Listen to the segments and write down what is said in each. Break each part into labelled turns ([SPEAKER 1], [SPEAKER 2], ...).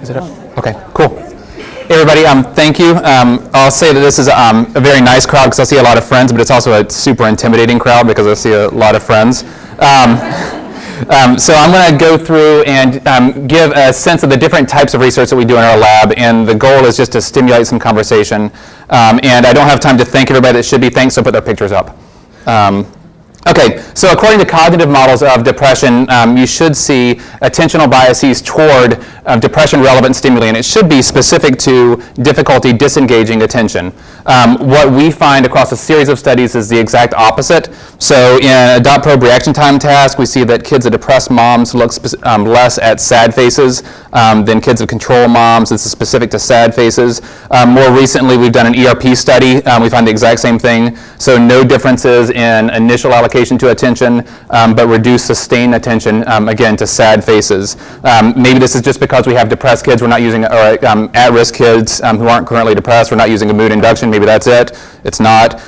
[SPEAKER 1] Is it up? Okay, cool. Hey everybody, thank you. I'll say that this is a very nice crowd because I see a lot of friends, but it's also a super intimidating crowd because I see a lot of friends. So I'm going to go through and give a sense of the different types of research that we do in our lab, and the goal is just to stimulate some conversation. And I don't have time to thank everybody that should be thanked, so put their pictures up. Okay, so according to cognitive models of depression, you should see attentional biases toward depression-relevant stimuli, and it should be specific to difficulty disengaging attention. What we find across a series of studies is the exact opposite. So in a dot probe reaction time task, we see that kids of depressed moms look less at sad faces than kids of control moms. This is specific to sad faces. More recently, we've done an ERP study. We find the exact same thing. So no differences in initial allocation to attention, but reduced sustained attention, again, to sad faces. Maybe this is just because we have depressed kids, we're not using, or at-risk kids who aren't currently depressed, we're not using a mood induction. Maybe that's it. It's not.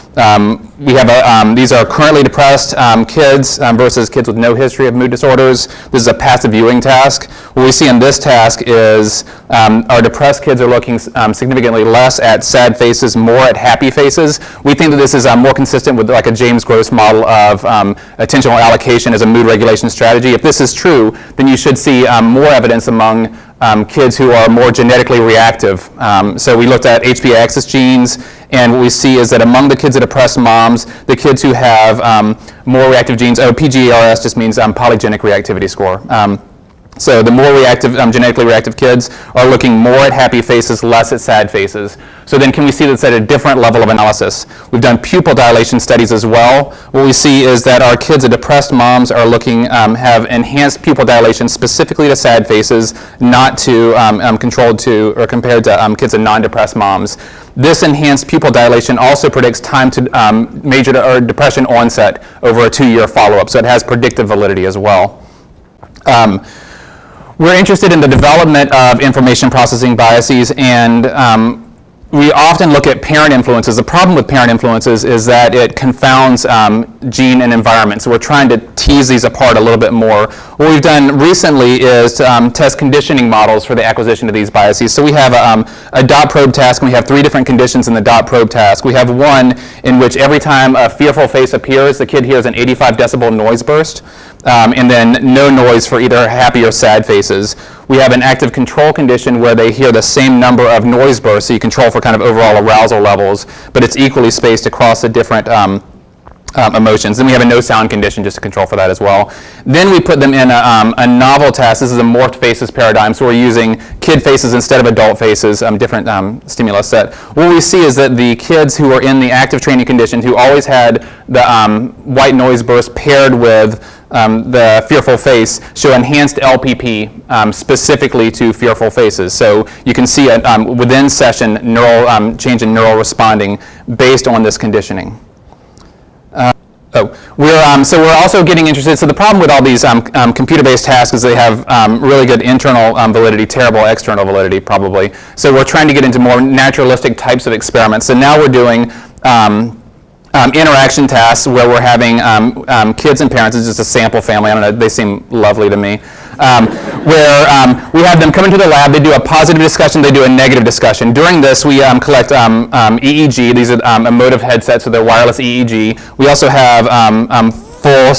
[SPEAKER 1] We have these are currently depressed kids versus kids with no history of mood disorders. This is a passive viewing task. What we see in this task is our depressed kids are looking significantly less at sad faces, more at happy faces. We think that this is more consistent with like a James Gross model of attentional allocation as a mood regulation strategy. If this is true, then you should see more evidence among kids who are more genetically reactive. So we looked at HPA axis genes, and what we see is that among the kids of depressed moms, the kids who have more reactive genes, PGRS just means polygenic reactivity score. So the more reactive, genetically reactive kids are looking more at happy faces, less at sad faces. So then can we see that's at a different level of analysis? We've done pupil dilation studies as well. What we see is that our kids of depressed moms are looking, have enhanced pupil dilation specifically to sad faces, not to controlled to or compared to kids of non-depressed moms. This enhanced pupil dilation also predicts time to major or depression onset over a 2-year follow-up. So it has predictive validity as well. We're interested in the development of information processing biases, and we often look at parent influences. The problem with parent influences is that it confounds gene and environment. So we're trying to tease these apart a little bit more. What we've done recently is to test conditioning models for the acquisition of these biases. So we have a dot probe task, and we have 3 different conditions in the dot probe task. We have one in which every time a fearful face appears, the kid hears an 85 decibel noise burst. And then no noise for either happy or sad faces. We have an active control condition where they hear the same number of noise bursts, so you control for kind of overall arousal levels, but it's equally spaced across the different emotions. Then we have a no sound condition just to control for that as well. Then we put them in a novel task. This is a morphed faces paradigm, so we're using kid faces instead of adult faces, different stimulus set. What we see is that the kids who are in the active training condition, who always had the white noise burst paired with the fearful face, show enhanced LPP specifically to fearful faces. So you can see within session change in neural responding based on this conditioning. So we're also getting interested. So the problem with all these computer-based tasks is they have really good internal validity, terrible external validity probably. So we're trying to get into more naturalistic types of experiments. So now we're doing interaction tasks where we're having kids and parents. It's just a sample family. I don't know, they seem lovely to me. Where we have them come into the lab, they do a positive discussion, they do a negative discussion. During this, we collect EEG. These are emotive headsets, so they're wireless EEG. We also have full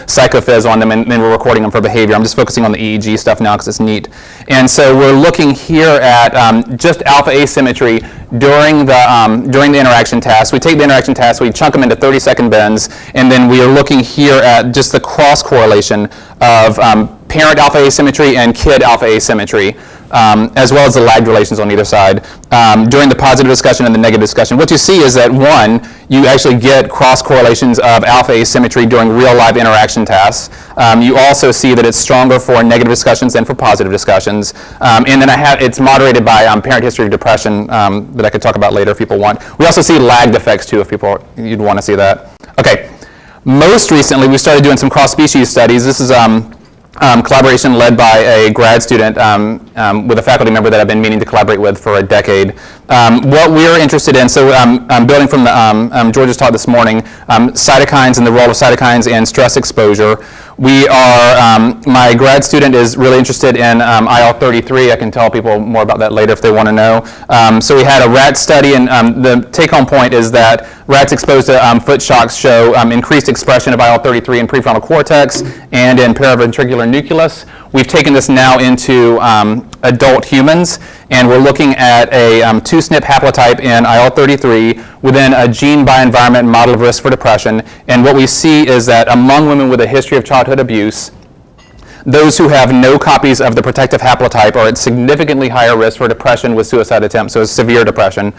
[SPEAKER 1] psychophys on them, and then we're recording them for behavior. I'm just focusing on the EEG stuff now because it's neat. And so we're looking here at just alpha asymmetry during the interaction task. We take the interaction task, we chunk them into 30-second bends, and then we are looking here at just the cross correlation of parent alpha asymmetry and kid alpha asymmetry, as well as the lagged relations on either side during the positive discussion and the negative discussion. What you see is that, one, you actually get cross correlations of alpha asymmetry during real live interaction tasks. You also see that it's stronger for negative discussions than for positive discussions. And then it's moderated by parent history of depression that I could talk about later if people want. We also see lagged effects too if you'd want to see that. Okay. Most recently, we started doing some cross-species studies. This is collaboration led by a grad student with a faculty member that I've been meaning to collaborate with for a decade. What we're interested in, so building from the George's talk this morning, cytokines and the role of cytokines and stress exposure. We are, my grad student is really interested in IL-33. I can tell people more about that later if they want to know. So we had a rat study, and the take-home point is that rats exposed to foot shocks show increased expression of IL-33 in prefrontal cortex and in paraventricular nucleus. We've taken this now into adult humans, and we're looking at a 2-SNP haplotype in IL-33 within a gene by environment model of risk for depression. And what we see is that among women with a history of childhood abuse, those who have no copies of the protective haplotype are at significantly higher risk for depression with suicide attempts, so severe depression,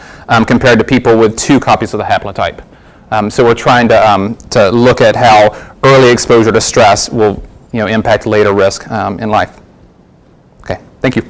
[SPEAKER 1] compared to people with 2 copies of the haplotype. So we're trying to look at how early exposure to stress will impact later risk in life. Okay, thank you.